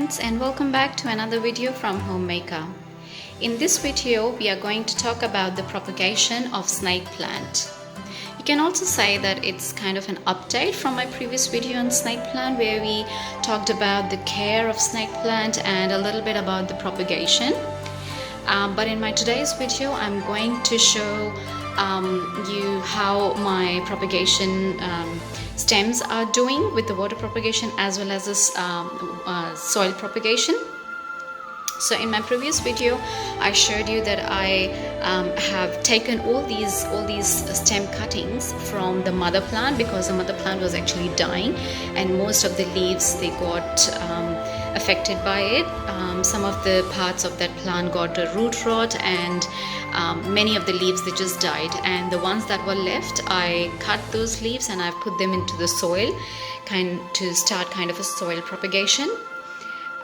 friends, and welcome back to another video from Homemaker. In this video we are going to talk about the propagation of snake plant. You can also say that it's kind of an update from my previous video on snake plant, where we talked about the care of snake plant and a little bit about the propagation. But in my today's video I'm going to show you how my propagation stems are doing with the water propagation as well as this soil propagation. So in my previous video I showed you that I have taken all these stem cuttings from the mother plant, because the mother plant was actually dying and most of the leaves, they got affected by it. Some of the parts of that plant got a root rot, and many of the leaves, they just died, and the ones that were left, I cut those leaves and I've put them into the soil to start kind of a soil propagation,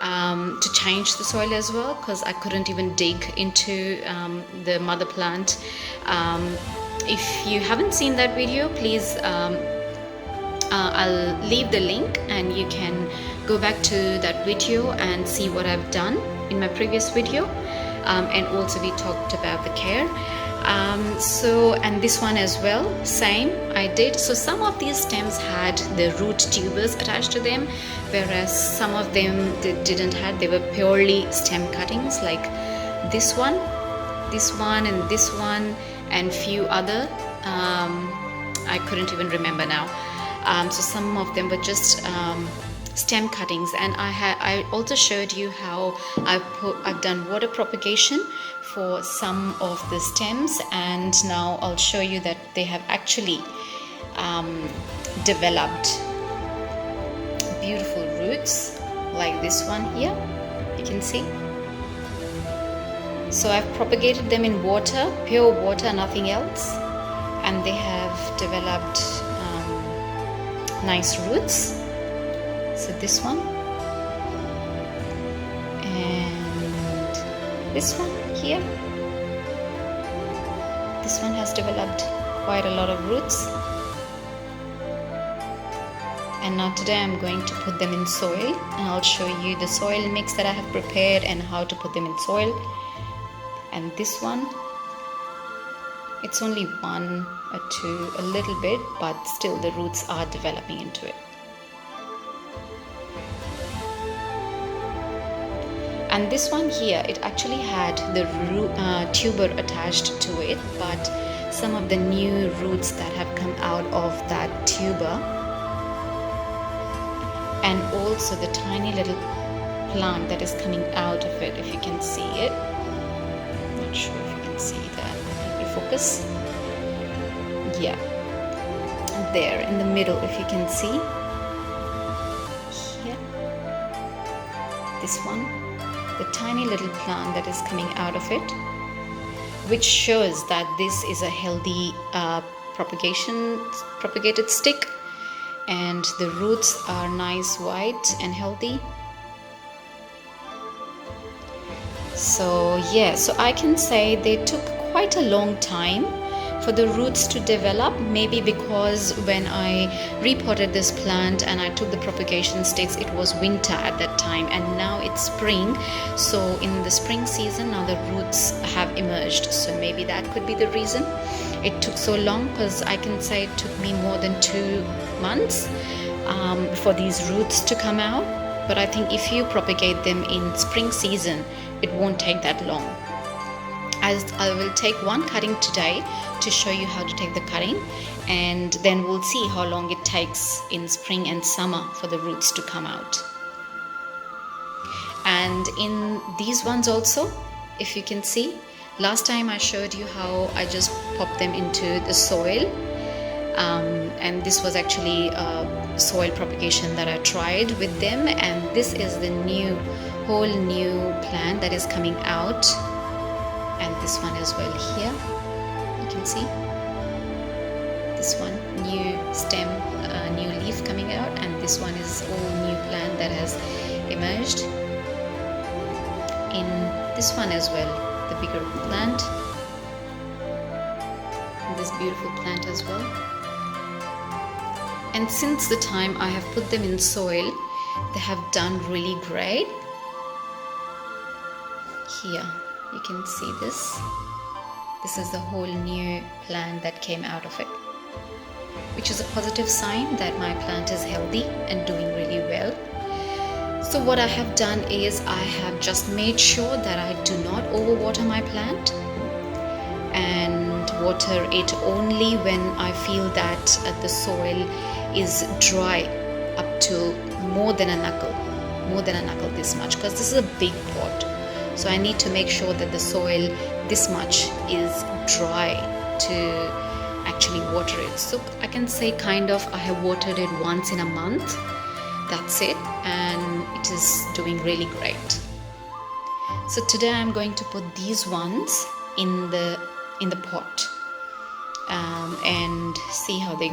to change the soil as well, because I couldn't even dig into the mother plant. If you haven't seen that video, please I'll leave the link and you can go back to that video and see what I've done in my previous video, and also we talked about the care. And this one as well, same I did. So some of these stems had the root tubers attached to them, whereas some of them they didn't have. They were purely stem cuttings, like this one, and this one, and few other. I couldn't even remember now. So some of them were just stem cuttings, and I also showed you how I've done water propagation for some of the stems, and now I'll show you that they have actually developed beautiful roots like this one here, you can see. So I've propagated them in water, pure water, nothing else, and they have developed nice roots. So this one and this one here, this one has developed quite a lot of roots. And now today I'm going to put them in soil, and I'll show you the soil mix that I have prepared and how to put them in soil. And this one, it's only one or two, a little bit, but still the roots are developing into it. And this one here, it actually had the tuber attached to it, but some of the new roots that have come out of that tuber, and also the tiny little plant that is coming out of it, if you can see it. Not sure if you can see that. Let me focus. Yeah, there in the middle, if you can see here, this one, the tiny little plant that is coming out of it, which shows that this is a healthy propagated stick, and the roots are nice, white and healthy. So yeah, so I can say they took quite a long time for the roots to develop, maybe because when I repotted this plant and I took the propagation sticks, it was winter at that time, and now it's spring. So in the spring season now the roots have emerged, so maybe that could be the reason it took so long, because I can say it took me more than 2 months for these roots to come out. But I think if you propagate them in spring season, it won't take that long. As I will take one cutting today to show you how to take the cutting, and then we'll see how long it takes in spring and summer for the roots to come out. And in these ones also, if you can see, last time I showed you how I just popped them into the soil, and this was actually a soil propagation that I tried with them, and this is the whole new plant that is coming out. And this one as well here, you can see this one, new stem, new leaf coming out, and this one is all new plant that has emerged. In this one as well, the bigger plant, and this beautiful plant as well. And since the time I have put them in soil, they have done really great. here you can see this. This is the whole new plant that came out of it, which is a positive sign that my plant is healthy and doing really well. So what I have done is I have just made sure that I do not overwater my plant and water it only when I feel that the soil is dry up to more than a knuckle this much, because this is a big pot. So I need to make sure that the soil this much is dry to actually water it. So I can say kind of I have watered it once in a month. That's it, and it is doing really great. So today I'm going to put these ones in the pot and see how they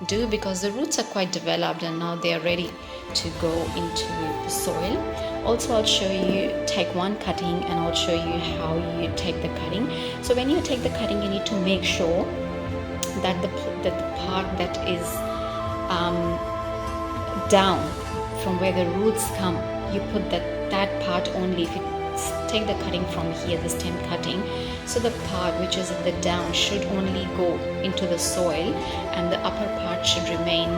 do, because the roots are quite developed and now they are ready to go into the soil. Also, I'll show you, take one cutting and I'll show you how you take the cutting. So when you take the cutting, you need to make sure that the part that is down from where the roots come, you put that part only. If you take the cutting from here, the stem cutting, so the part which is at the down should only go into the soil and the upper part should remain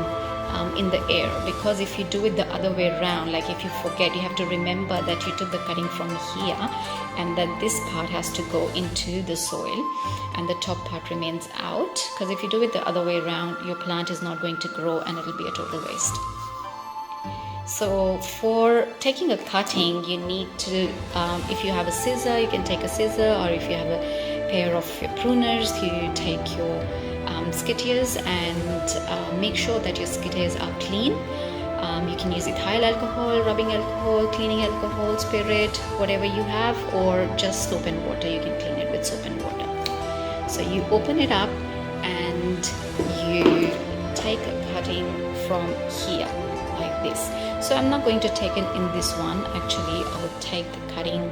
in the air. Because if you do it the other way around, like if you forget, you have to remember that you took the cutting from here and that this part has to go into the soil and the top part remains out. Because if you do it the other way around, your plant is not going to grow and it will be a total waste. So for taking a cutting, you need to, if you have a scissor, you can take a scissor, or if you have a pair of your pruners, you take your skittiers and make sure that your skittiers are clean. You can use ethyl alcohol, rubbing alcohol, cleaning alcohol, spirit, whatever you have, or just soap and water. You can clean it with soap and water. So you open it up and you take a cutting from here like this. So I'm not going to take it in this one. Actually, I'll take the cutting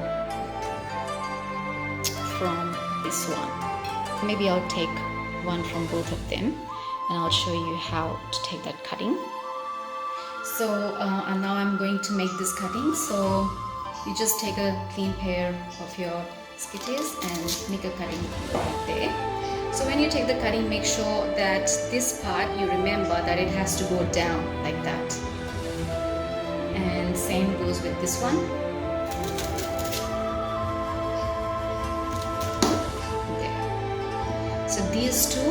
from this one. Maybe I'll take one from both of them and I'll show you how to take that cutting. So and now I'm going to make this cutting. So you just take a clean pair of your skittiers and make a cutting right there. So when you take the cutting, make sure that this part, you remember that it has to go down like that. And same goes with this one. There. So these two,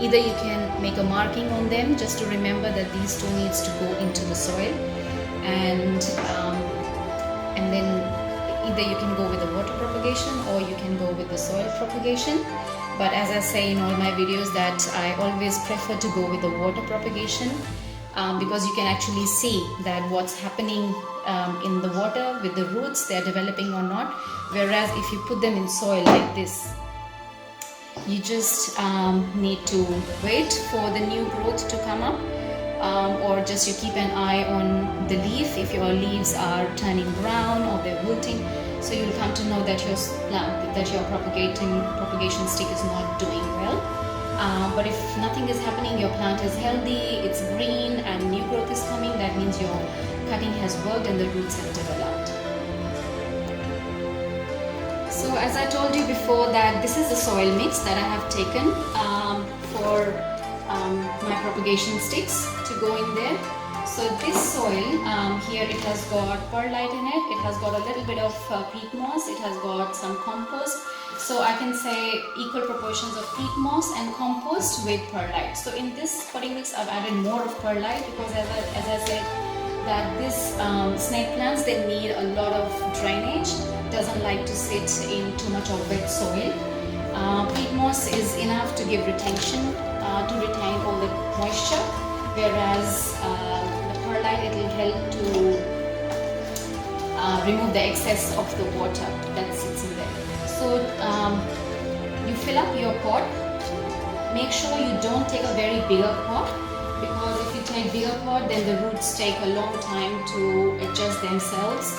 either you can make a marking on them just to remember that these two needs to go into the soil, and then either you can go with the water propagation or you can go with the soil propagation. But as I say in all my videos, that I always prefer to go with the water propagation. Because you can actually see that what's happening in the water with the roots, they're developing or not. Whereas if you put them in soil like this, you just need to wait for the new growth to come up, or just you keep an eye on the leaf. If your leaves are turning brown or they're wilting, so you'll come to know that your plant, that your propagation stick is not doing well. But if nothing is happening, your plant is healthy, it's green and new growth is coming, that means your cutting has worked and the roots have developed. So as I told you before, that this is the soil mix that I have taken for my propagation sticks to go in there. So this soil, here it has got perlite in it, it has got a little bit of peat moss, it has got some compost. So I can say equal proportions of peat moss and compost with perlite. So in this potting mix, I've added more of perlite because as I said, that this snake plants, they need a lot of drainage, doesn't like to sit in too much of wet soil. Peat moss is enough to give retention, to retain all the moisture, whereas the perlite, it will help to remove the excess of the water that sits in there. So you fill up your pot. Make sure you don't take a very bigger pot, because if you take bigger pot, then the roots take a long time to adjust themselves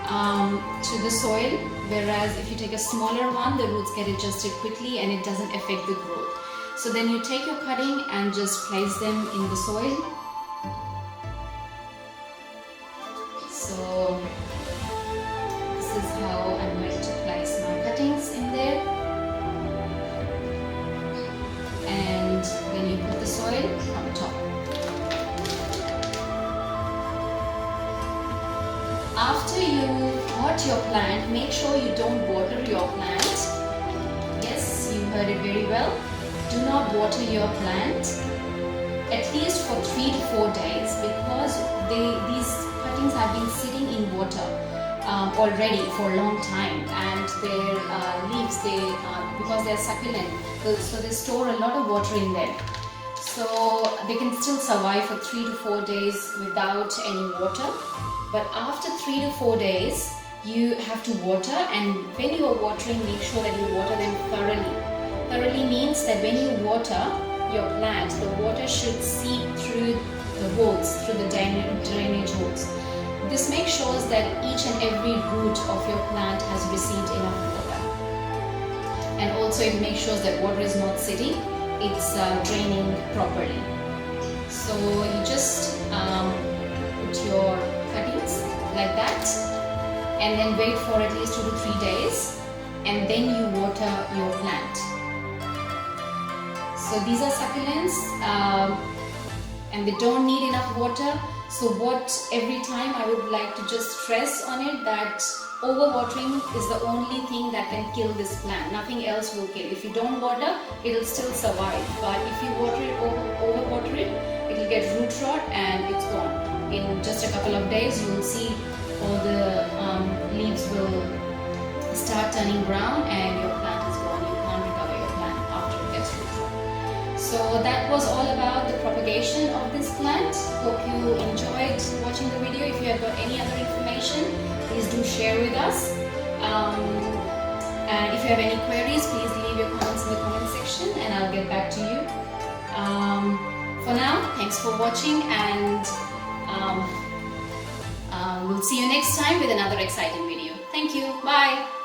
to the soil, whereas if you take a smaller one, the roots get adjusted quickly and it doesn't affect the growth. So then you take your cutting and just place them in the soil. So this is how soil from top. After you pot your plant, make sure you don't water your plant. Yes, you heard it very well. Do not water your plant at least for 3 to 4 days, because these cuttings have been sitting in water already for a long time, and their leaves, because they are succulent, so they store a lot of water in them. So they can still survive for 3 to 4 days without any water. But after 3 to 4 days, you have to water, and when you are watering, make sure that you water them thoroughly. Thoroughly means that when you water your plant, the water should seep through the holes, through the drainage holes. This makes sure that each and every root of your plant has received enough water. And also it makes sure that water is not sitting, it's draining properly. So you just put your cuttings like that, and then wait for at least 2 to 3 days, and then you water your plant. So these are succulents, and they don't need enough water. So every time I would like to just stress on it that overwatering is the only thing that can kill this plant. Nothing else will kill. If you don't water, it will still survive. But if you water it, overwater it, it will get root rot and it's gone. In just a couple of days, you will see all the leaves will start turning brown and your plant is gone. You can't recover your plant after it gets root rot. So that was all about the propagation of this plant. Hope you enjoyed watching the video. If you have got any other information, please do share with us. And if you have any queries, please leave your comments in the comment section and I'll get back to you. For now, thanks for watching, and we'll see you next time with another exciting video. Thank you. Bye.